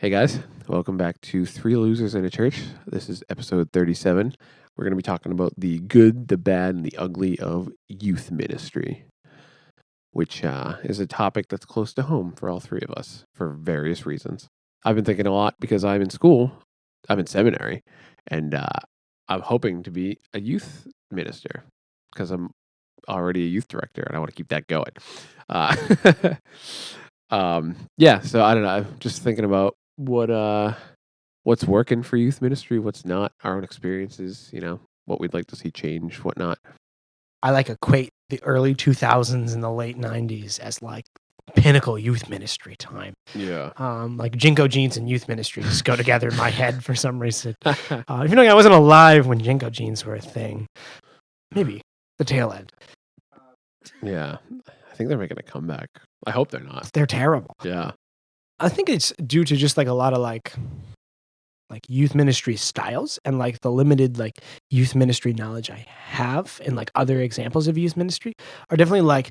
Hey guys, welcome back to Three Losers in a Church. This is episode 37. We're going to be talking about the good, the bad, and the ugly of youth ministry, which is a topic that's close to home for all three of us for various reasons. I've been thinking a lot because I'm in school, I'm in seminary, and I'm hoping to be a youth minister because I'm already a youth director and I want to keep that going. Uh, so I don't know. I'm just thinking about what's working for youth ministry, what's not, our own experiences, what we'd like to see change, whatnot. I equate the early 2000s and the late 90s as pinnacle youth ministry time. Yeah. Jinko jeans and youth ministry just go together in my head for some reason. Even though I wasn't alive when Jinko jeans were a thing. Maybe the tail end. Yeah. I think they're making a comeback. I hope they're not. They're terrible. Yeah. I think it's due to just a lot of youth ministry styles and the limited youth ministry knowledge I have and other examples of youth ministry are definitely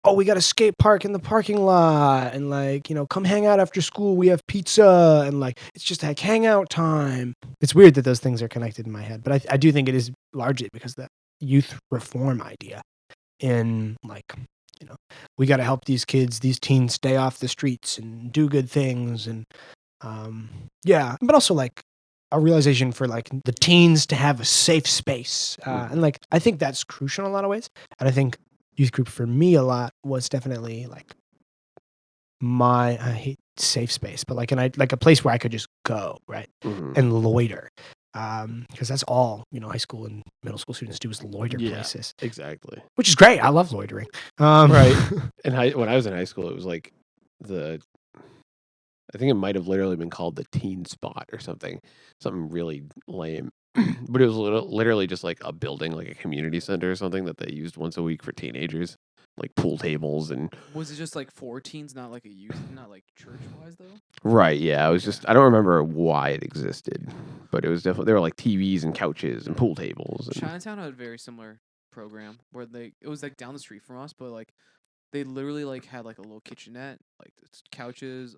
oh, we got a skate park in the parking lot and come hang out after school, we have pizza and it's just hangout time. It's weird that those things are connected in my head, but I do think it is largely because the youth reform idea in we got to help these kids, these teens stay off the streets and do good things. And but also a realization for the teens to have a safe space. And I think that's crucial in a lot of ways. And I think youth group for me a lot was definitely I hate safe space, but a place where I could just go, right. Mm-hmm. And loiter. Because that's all high school and middle school students do is loiter places. Exactly. Which is great. I love loitering. Right. And when I was in high school, it was I think it might have literally been called the teen spot or something really lame. But it was literally just a building, a community center or something that they used once a week for teenagers, pool tables and. Was it just for teens, not a youth, not church wise though? Right. Yeah. It was just I don't remember why it existed, but it was definitely there were TVs and couches and pool tables. And Chinatown had a very similar program where it was down the street from us, but they literally had a little kitchenette, couches,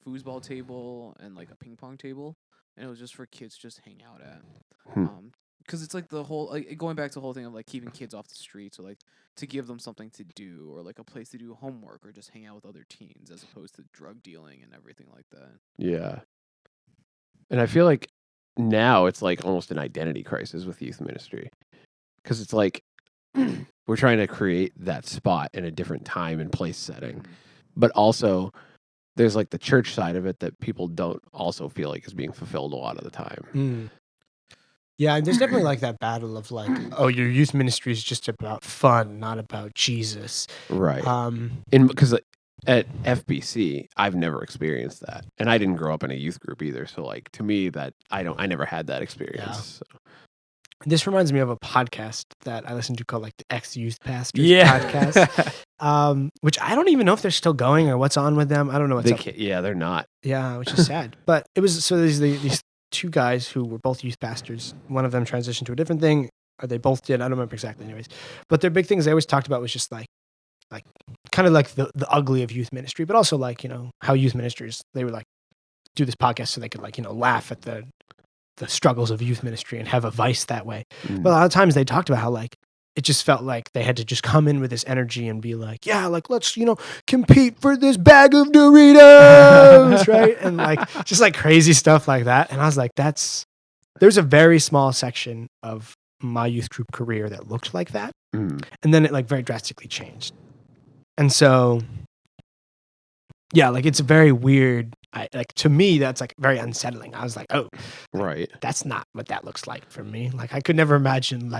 foosball table, and a ping pong table, and it was just for kids to just hang out at. Because it's the whole going back to the whole thing of keeping kids off the streets, or to give them something to do, or a place to do homework, or just hang out with other teens, as opposed to drug dealing and everything like that. Yeah, and I feel now it's almost an identity crisis with youth ministry, because it's we're trying to create that spot in a different time and place setting, but also there's the church side of it that people don't also feel is being fulfilled a lot of the time. Yeah, there's definitely that battle of oh, your youth ministry is just about fun, not about Jesus. Right. Because at FBC, I've never experienced that, and I didn't grow up in a youth group either. So to me, that I never had that experience. Yeah. So. This reminds me of a podcast that I listened to called the Ex-Youth Pastors podcast, which I don't even know if they're still going or what's on with them. I don't know what's up. Yeah, they're not. Yeah, which is sad. But it was these two guys who were both youth pastors. One of them transitioned to a different thing, or they both did. I don't remember exactly, anyways. But their big things they always talked about was just kind of the ugly of youth ministry, but also how youth ministers they would do this podcast so they could laugh at the struggles of youth ministry and have a vice that way. But a lot of times they talked about how it just felt like they had to just come in with this energy and be let's compete for this bag of Doritos, right? And just crazy stuff like that. And I was there's a very small section of my youth group career that looked like that, and then it very drastically changed. And so, yeah, it's very weird. To me, that's very unsettling. I was oh, right. That's not what that looks like for me. I could never imagine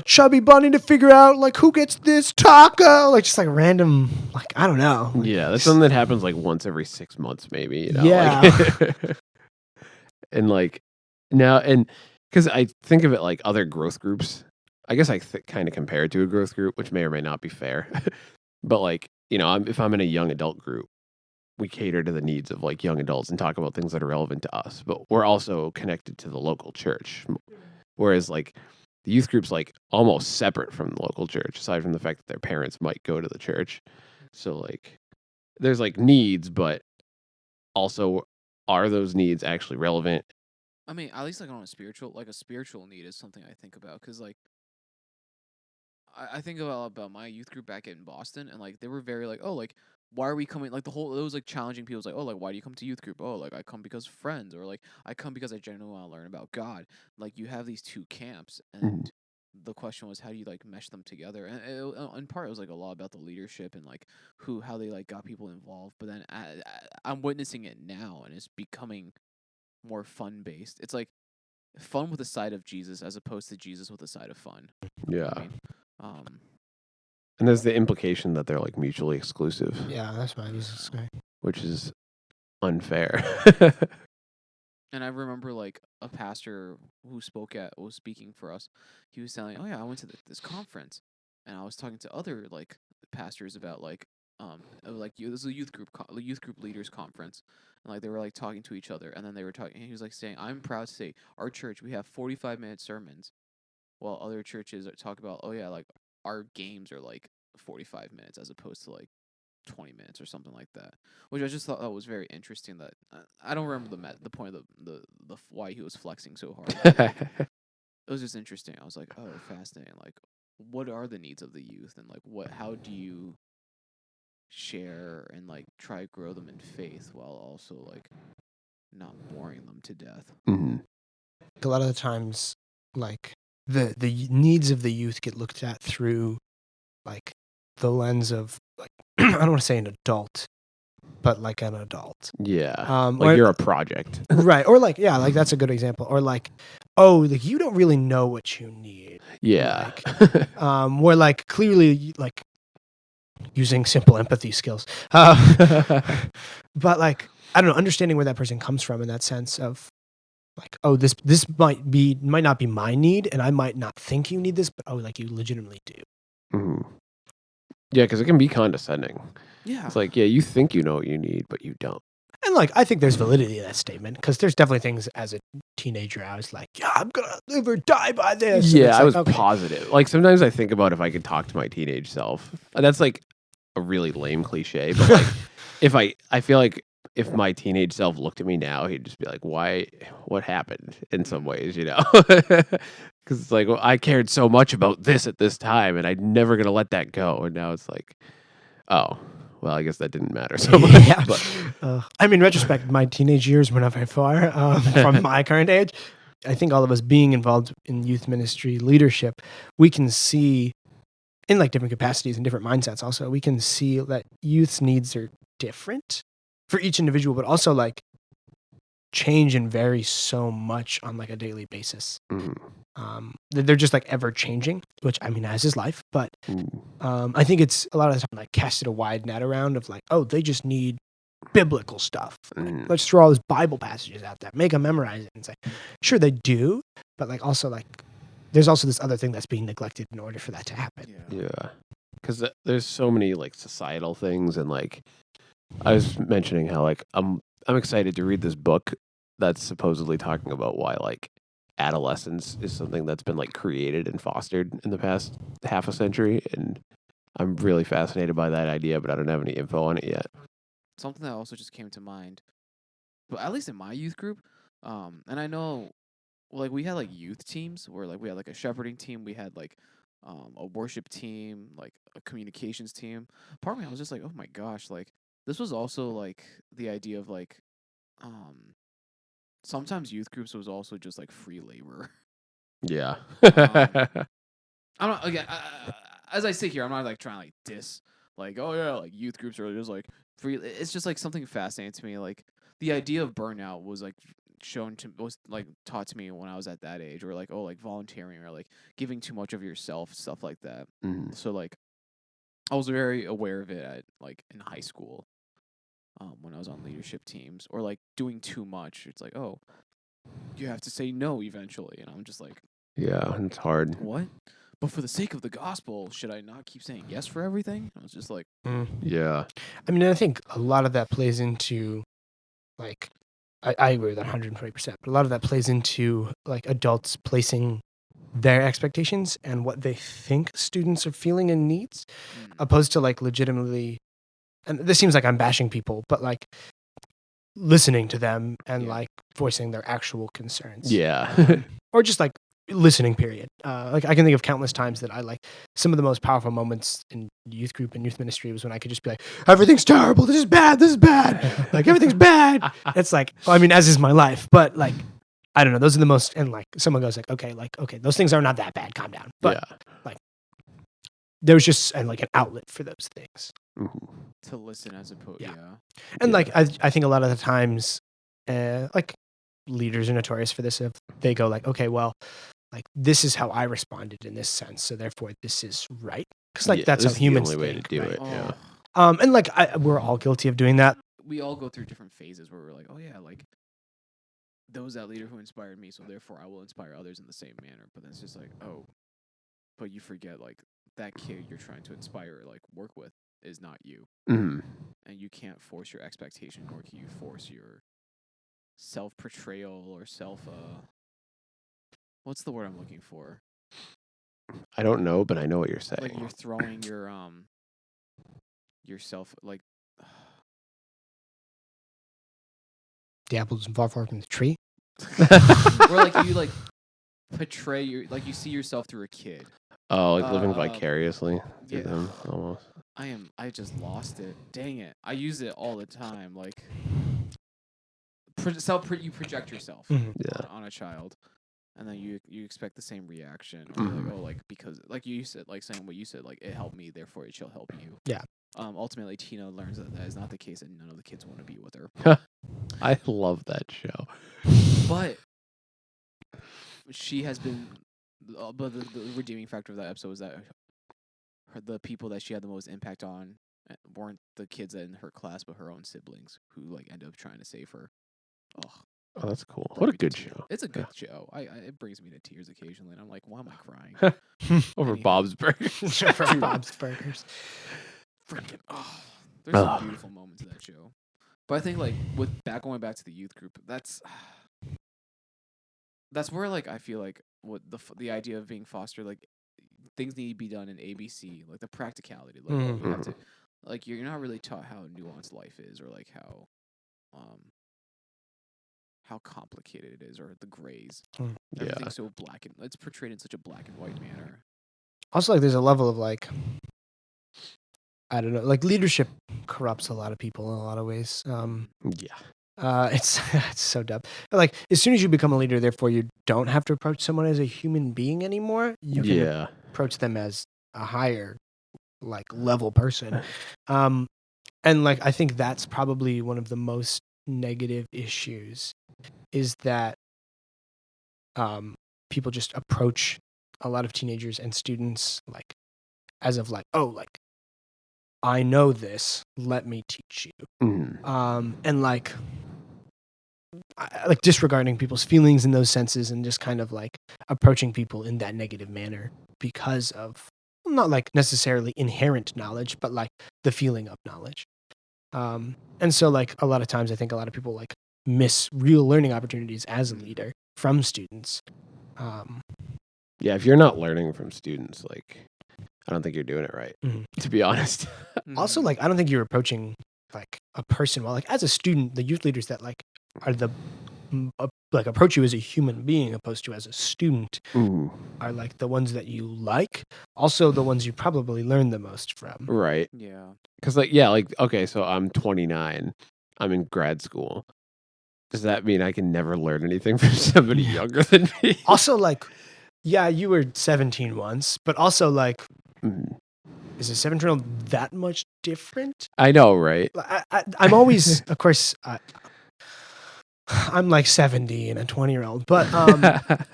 Chubby Bunny to figure out who gets this taco, just random, I don't know. Yeah, that's something that happens once every 6 months, maybe. Yeah. And now, and because I think of it other growth groups. I guess I kind of compare it to a growth group, which may or may not be fair. But if I'm in a young adult group, we cater to the needs of young adults and talk about things that are relevant to us, but we're also connected to the local church. Whereas the youth group's almost separate from the local church, aside from the fact that their parents might go to the church. So there's needs, but also are those needs actually relevant? I mean, at least like on a spiritual need is something I think about because like I think about my youth group back in Boston and like they were very like, oh, like why are we coming, like the whole, it was like challenging people. It was like, oh, like why do you come to youth group? Oh, like I come because friends, or like I come because I genuinely want to learn about God. Like you have these two camps, Mhm. and the question was how do you like mesh them together? And in part it was like a lot about the leadership and like how they like got people involved. But then I'm witnessing it now, and it's becoming more fun based. It's like fun with a side of Jesus as opposed to Jesus with a side of fun. You know Yeah. what I mean? Um, And there's the implication that they're like mutually exclusive, Yeah, that's what I use this guy. which is unfair. And I remember like a pastor who was speaking for us. He was telling, "Oh yeah, I went to this conference, and I was talking to other like pastors about like this is a youth group leaders conference, and like they were like talking to each other, and then they were talking. And he was like saying, "I'm proud to say our church we have 45-minute sermons, while other churches talk about, oh yeah, like our games are like 45 minutes as opposed to like 20 minutes or something like that," which I just thought that was very interesting. That I don't remember the point of the why he was flexing so hard. But, like, it was just interesting. I was like, oh, fascinating. Like, what are the needs of the youth, and like how do you share and like try to grow them in faith while also like not boring them to death? Mhm. A lot of the times, like the needs of the youth get looked at through like the lens of like I don't want to say an adult, but like an adult. Yeah. Like Like you're a project. right, or like yeah, like that's a good example. Or like, oh, like you don't really know what you need. Yeah. Where like clearly like using simple empathy skills, but like I don't know, understanding where that person comes from in that sense of like, oh, this might not be my need, and I might not think you need this, but oh, like you legitimately do. Mhm. Yeah, because it can be condescending. Yeah. It's like, yeah, you think you know what you need, but you don't. And like I think there's validity in that statement because there's definitely things as a teenager I was like, yeah, I'm gonna live or die by this. And Yeah, it's I like, was positive. Like sometimes I think about if I could talk to my teenage self. And that's like a really lame cliche, but like if I feel like if my teenage self looked at me now, he'd just be like, "Why? What happened?" In some ways, you know, because it's like, well, I cared so much about this at this time, and I'm never gonna let that go. And now it's like, oh, well, I guess that didn't matter so much. yeah. But I mean, in retrospect, my teenage years were not very far from my current age. I think all of us being involved in youth ministry leadership, we can see in like different capacities and different mindsets also, we can see that youth's needs are different for each individual, but also like change and vary so much on like a daily basis. mhm. They're just like ever changing, which I mean, as is life. But Mm. I think it's a lot of the time like casted a wide net around of like, oh, they just need biblical stuff. Like, Mm. let's throw all these Bible passages out there, make them memorize it. And say, sure, they do, but like also like there's also this other thing that's being neglected in order for that to happen. Yeah, because there's so many like societal things, and like I was mentioning how like I'm excited to read this book that's supposedly talking about why like adolescence is something that's been like created and fostered in the past half a century, and I'm really fascinated by that idea, but I don't have any info on it yet. Something that also just came to mind, but at least in my youth group, and I know, like we had like youth teams where like we had like a shepherding team, we had like a worship team, like a communications team. Part of me, I was just like, oh my gosh, like this was also like the idea of like um sometimes youth groups was also just like free labor. Yeah. I'm not again. As I sit here, I'm not like trying to like diss. Like, oh yeah, like youth groups are just like free. It's just like something fascinating to me. Like the idea of burnout was like was like taught to me when I was at that age, or like, oh, like volunteering or like giving too much of yourself, stuff like that. Mhm. So like I was very aware of it at like in high school, when I was on leadership teams, or like doing too much. It's like, oh, you have to say no eventually, and I'm just like, Yeah, it's hard. what? But for the sake of the gospel, should I not keep saying yes for everything? I was just like, Yeah. I mean, I think a lot of that plays into like, I agree with that 120%, but a lot of that plays into like adults placing their expectations and what they think students are feeling and needs, opposed to like legitimately, and this seems like I'm bashing people, but like listening to them and Yeah. like voicing their actual concerns. Yeah. Or just like listening, period. Like I can think of countless times that I like some of the most powerful moments in youth group and youth ministry was when I could just be like, everything's terrible. This is bad. Like everything's bad. It's like, well, I mean, as is my life, but like, I don't know. Those are the most, and like someone goes like, okay, those things are not that bad. Calm down. But there was just like an outlet for those things. Mhm. To listen as opposed, Yeah. yeah. And like, I think a lot of the times, like leaders are notorious for this. If they go like, okay, well, like this is how I responded in this sense, so therefore this is right. Because like that's this how is the humans only way think, to do right? it. Yeah. And like we're all guilty of doing that. We all go through different phases where we're like, oh yeah, like those that leader who inspired me, so therefore I will inspire others in the same manner. But then it's just like, oh, but you forget like that kid you're trying to inspire or like work with is not you, Mhm. and you can't force your expectation, nor can you force your self portrayal or self what's the word I'm looking for? I don't know, but I know what you're saying. Like you're throwing your yourself like The apples far from the tree. or like you like portray your like you see yourself through a kid. Oh, like living vicariously through Yeah. them almost. I just lost it. Dang it. I use it all the time. Like you project yourself Yeah. on a child, and then you expect the same reaction. Or you're like, oh, like because like you said, like saying what you said, like it helped me, therefore it shall help you. Yeah. Ultimately, Tina learns that is not the case, and none of the kids want to be with her. I love that show. But she has been, but the redeeming factor of that episode was that the people that she had the most impact on weren't the kids in her class, but her own siblings who like ended up trying to save her. Oh, that's cool. What a good show. It's a good show. It brings me to tears occasionally, and I'm like, why am I crying? Over Anyhow. Bob's Burgers. For Bob's Burgers. Freaking there's some beautiful moments in that show. But I think like going back to the youth group, that's where like I feel like what the idea of being fostered, like things need to be done in ABC, like the practicality, like you have to, like you're not really taught how nuanced life is, or like how complicated it is, or the grays. Everything's so black and it's portrayed in such a black and white manner. Also, like there's a level of like, I don't know, like leadership corrupts a lot of people in a lot of ways. It's so dumb. But like as soon as you become a leader, therefore you don't have to approach someone as a human being anymore. You can approach them as a higher like level person. And like I think that's probably one of the most negative issues is that people just approach a lot of teenagers and students like as of like, oh, like I know this, let me teach you. And like disregarding people's feelings in those senses and just kind of like approaching people in that negative manner because of not like necessarily inherent knowledge, but like the feeling of knowledge. And so like a lot of times I think a lot of people like miss real learning opportunities as a leader from students. Yeah, if you're not learning from students, like I don't think you're doing it right, to be honest. Also, like I don't think you're approaching like a person well. Like as a student, the youth leaders that like are the like approach you as a human being opposed to as a student are like the ones that you like. Also, the ones you probably learn the most from. Right. Yeah. Because like okay, so I'm 29. I'm in grad school. Does that mean I can never learn anything from somebody younger than me? Also, like, yeah, you were 17 once, but also like, is a 17-year-old that much different? I know, right? I'm always, of course, I'm like 70 and a 20-year-old, but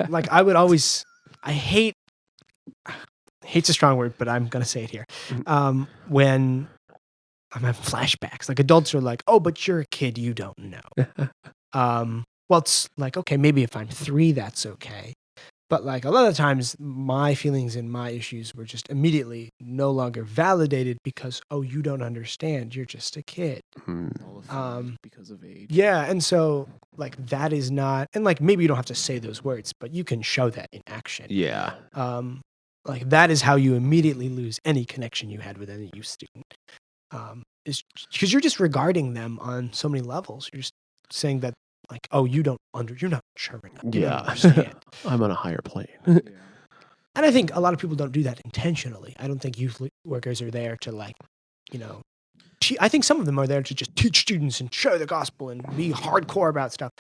like I would always, hate's a strong word, but I'm gonna say it here. When I'm having flashbacks, like adults are like, "Oh, but you're a kid, you don't know." Well, it's like, okay, maybe if I'm 3, that's okay. But like a lot of times my feelings and my issues were just immediately no longer validated because, oh, you don't understand. You're just a kid. Because of age. Yeah. And so like that is not, and like maybe you don't have to say those words, but you can show that in action. Yeah. Like that is how you immediately lose any connection you had with any youth student. Is because you're just regarding them on so many levels. You're just saying that like, oh, you're not German. You don't Yeah. understand. I'm on a higher plane. Yeah. And I think a lot of people don't do that intentionally. I don't think youth workers are there to like, I think some of them are there to just teach students and share the gospel and be hardcore about stuff.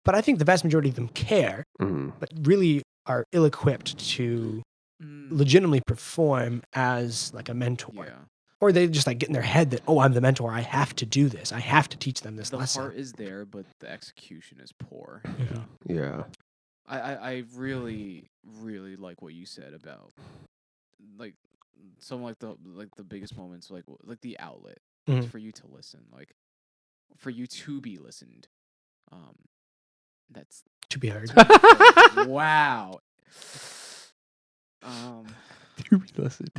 But I think the vast majority of them care, but really are ill-equipped to legitimately perform as like a mentor. Yeah. Or they just like get in their head that, oh, I'm the mentor. I have to do this. I have to teach them this The lesson. heart is there, but the execution is poor. Yeah. I really, really like what you said about like some like the biggest moments, like the outlet for you to listen, like for you to be listened. That's To be heard. Wow. To be listened.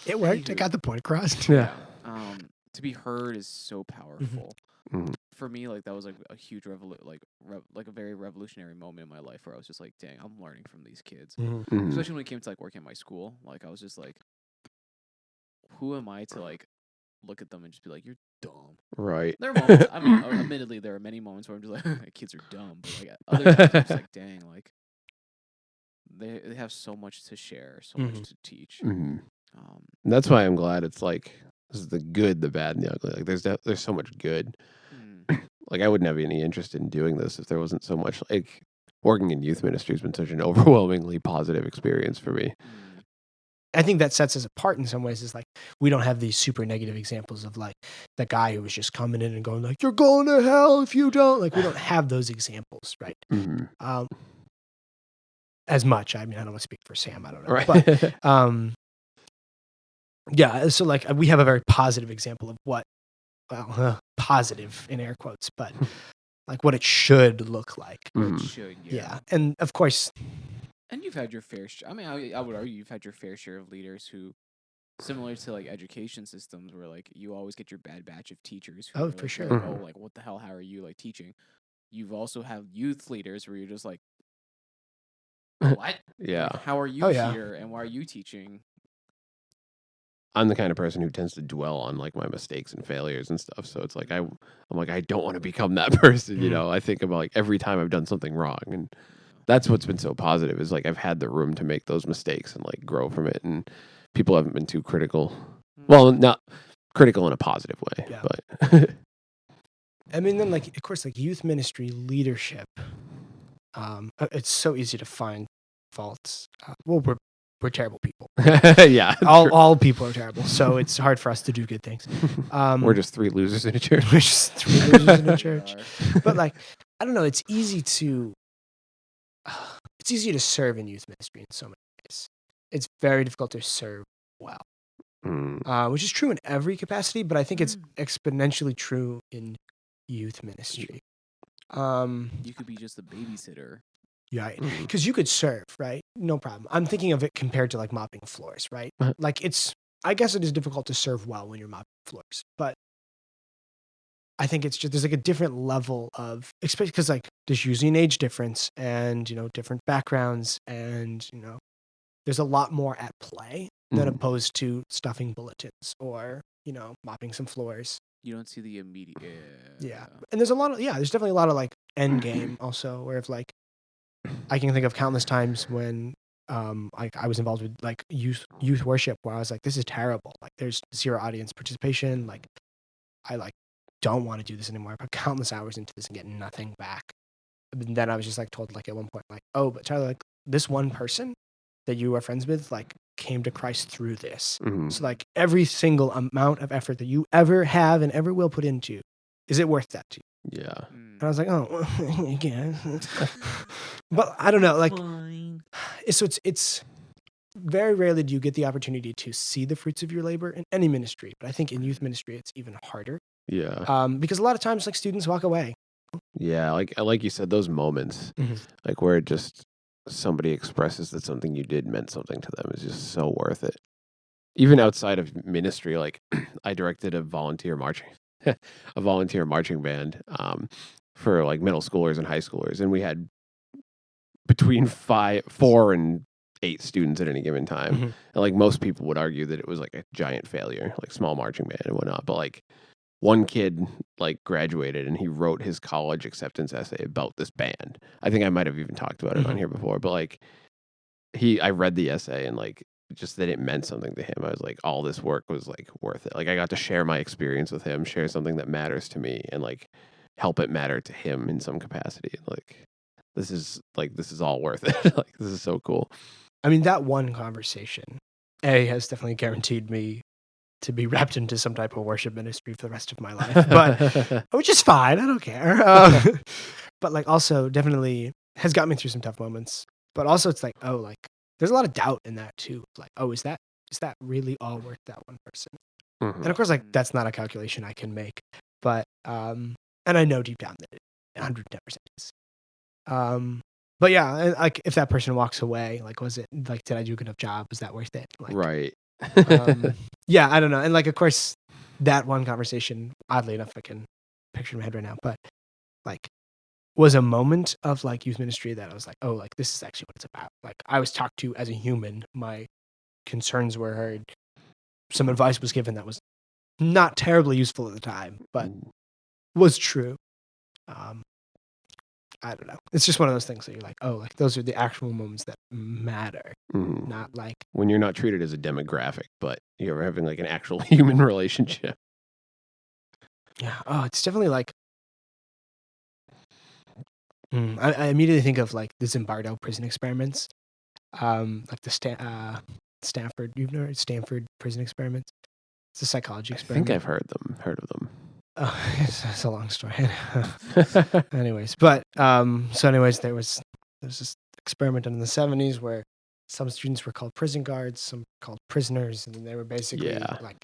It worked. I got the point across. Yeah. To be heard is so powerful. For me, like that was like a huge like a very revolutionary moment in my life where I was just like, dang, I'm learning from these kids. Especially when it came to like working at my school. Like I was just like, who am I to like look at them and just be like, you're dumb. Right. There are moments, I mean, admittedly, there are many moments where I'm just like, kids are dumb. But like other times, I'm just like, dang, like they have so much to share, so much to teach. And that's why I'm glad it's like this is the good, the bad, and the ugly. Like there's so much good. Like I wouldn't have any interest in doing this if there wasn't so much. Like working in youth ministry has been such an overwhelmingly positive experience for me. I think that sets us apart in some ways. Is like we don't have these super negative examples of like the guy who was just coming in and going like, "You're going to hell if you don't." Like we don't have those examples, right? As much. I mean, I don't want to speak for Sam. I don't know, Right. but yeah. So like we have a very positive example of what, positive in air quotes, but like what it should look like. It should, Yeah, and of course. And you've had your fair share. I mean, I would argue you've had your fair share of leaders who, similar to like education systems, where like you always get your bad batch of teachers. Who For like, sure. Like, oh, like what the hell? How are you like teaching? You've also had youth leaders where you're just like, what? Yeah. Like, how are you here, and why are you teaching? I'm the kind of person who tends to dwell on like my mistakes and failures and stuff. So it's like I'm like I don't want to become that person. I think about like every time I've done something wrong, and that's what's been so positive is like I've had the room to make those mistakes and like grow from it, and people haven't been too critical. Well, not critical in a positive way, but I mean, then like of course, like youth ministry leadership. It's so easy to find faults. Well, we're terrible people. Yeah, all people are terrible, so it's hard for us to do good things. We're just three losers in a church. We're just three losers in a church. But like, I don't know. It's easy to serve in youth ministry in so many ways. It's very difficult to serve well, which is true in every capacity, but I think it's exponentially true in youth ministry. You could be just a babysitter. Yeah, because you could serve, right? No problem. I'm thinking of it compared to like mopping floors, right? Like I guess it is difficult to serve well when you're mopping floors, but I think it's just, there's like a different level of, especially because like there's usually an age difference and, different backgrounds and, there's a lot more at play than opposed to stuffing bulletins or, mopping some floors. You don't see the immediate. Yeah. And there's definitely a lot of like end game also where if like, I can think of countless times when I was involved with like youth worship where I was like, this is terrible. Like there's zero audience participation. Like I like don't want to do this anymore. I put countless hours into this and get nothing back. And then I was just like told like at one point like, oh, but Tyler, like this one person that you are friends with like came to Christ through this. So like every single amount of effort that you ever have and ever will put into, is it worth that to you? Yeah. And I was like, oh, I guess. But I don't know, like, so it's very rarely do you get the opportunity to see the fruits of your labor in any ministry. But I think in youth ministry, it's even harder. Yeah. Because a lot of times, like, students walk away. Yeah, like you said, those moments, like where it just somebody expresses that something you did meant something to them is just so worth it. Even outside of ministry, like I directed a volunteer marching band for like middle schoolers and high schoolers, and we had between 4 and 8 students at any given time. And like most people would argue that it was like a giant failure, like small marching band and whatnot. But like one kid like graduated and he wrote his college acceptance essay about this band. I think I might have even talked about it on here before, but like I read the essay and like just that it meant something to him. I was like, all this work was like worth it. Like I got to share my experience with him, share something that matters to me, and like help it matter to him in some capacity. Like this is all worth it. Like this is so cool. I mean, that one conversation, has definitely guaranteed me to be wrapped into some type of worship ministry for the rest of my life, but which is fine. I don't care. But like also definitely has got me through some tough moments. But also it's like, oh, like there's a lot of doubt in that too. Like, oh, is that really all worth that one person? And of course, like that's not a calculation I can make. But and I know deep down that it 110% is. But yeah, like if that person walks away, like was it like did I do a good enough job? Was that worth it? Like, right. Yeah, I don't know. And like of course that one conversation, oddly enough, I can picture in my head right now, but like was a moment of like youth ministry that I was like, oh, like this is actually what it's about. Like I was talked to as a human, my concerns were heard, some advice was given that was not terribly useful at the time, but was true. I don't know. It's just one of those things that you're like, oh, like those are the actual moments that matter, not like when you're not treated as a demographic, but you're having like an actual human relationship. Yeah. Oh, it's definitely like. I immediately think of like the Zimbardo prison experiments, like the Stanford. You've heard Stanford prison experiments? It's a psychology I experiment. think I've heard of them. Oh, it's a long story. Anyways, but anyways, there was this experiment in the 70s where some students were called prison guards, some called prisoners, and they were basically like,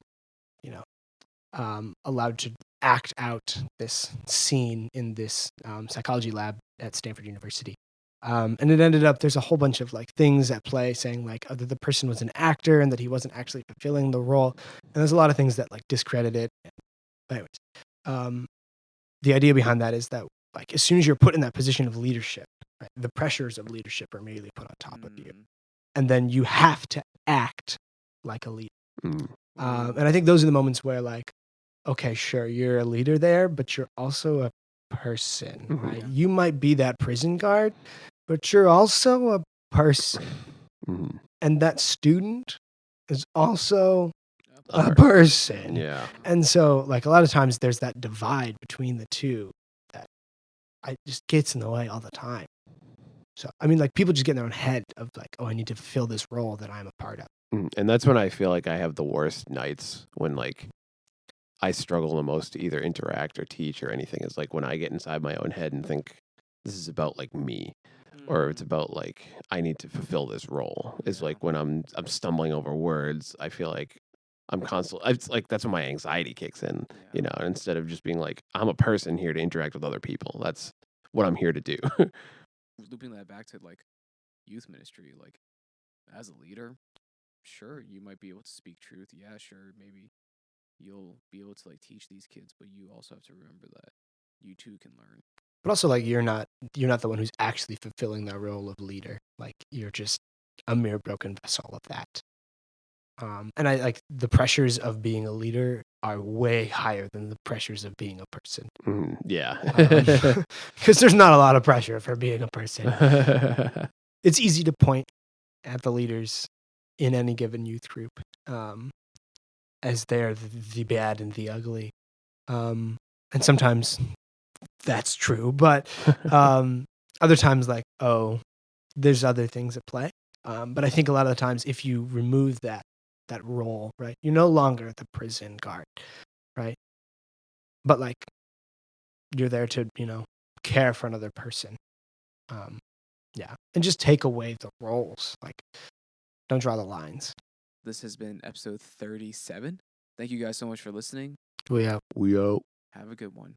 you know, allowed to act out this scene in this psychology lab at Stanford University. And it ended up, there's a whole bunch of like things at play saying like that the person was an actor and that he wasn't actually fulfilling the role. And there's a lot of things that like discredit it. But anyways, the idea behind that is that like as soon as you're put in that position of leadership, right, the pressures of leadership are immediately put on top of you. And then you have to act like a leader. And I think those are the moments where like, okay, sure, you're a leader there, but you're also a person, right? You might be that prison guard, but you're also a person. And that student is also a person. Yeah. And so like a lot of times there's that divide between the two that just gets in the way all the time. So, I mean, like people just get in their own head of like, oh, I need to fulfill this role that I'm a part of. And that's when I feel like I have the worst nights, when like I struggle the most to either interact or teach or anything, is like when I get inside my own head and think this is about like me, or it's about like I need to fulfill this role. Is like when I'm stumbling over words, I feel like I'm constantly, it's like that's when my anxiety kicks in, you know, instead of just being like, I'm a person here to interact with other people. That's what I'm here to do. Looping that back to like youth ministry, like as a leader, sure, you might be able to speak truth. Yeah, sure, maybe you'll be able to like teach these kids, but you also have to remember that you too can learn. But also like you're not the one who's actually fulfilling that role of leader. Like you're just a mere broken vessel of that. And I like the pressures of being a leader are way higher than the pressures of being a person. Yeah. Because there's not a lot of pressure for being a person. It's easy to point at the leaders in any given youth group as they're the bad and the ugly. And sometimes that's true, but other times like, oh, there's other things at play. But I think a lot of the times if you remove that role, right, you're no longer the prison guard, right? But like you're there to, care for another person. Yeah. And just take away the roles. Like don't draw the lines. This has been episode 37. Thank you guys so much for listening. We out. We out. Have a good one.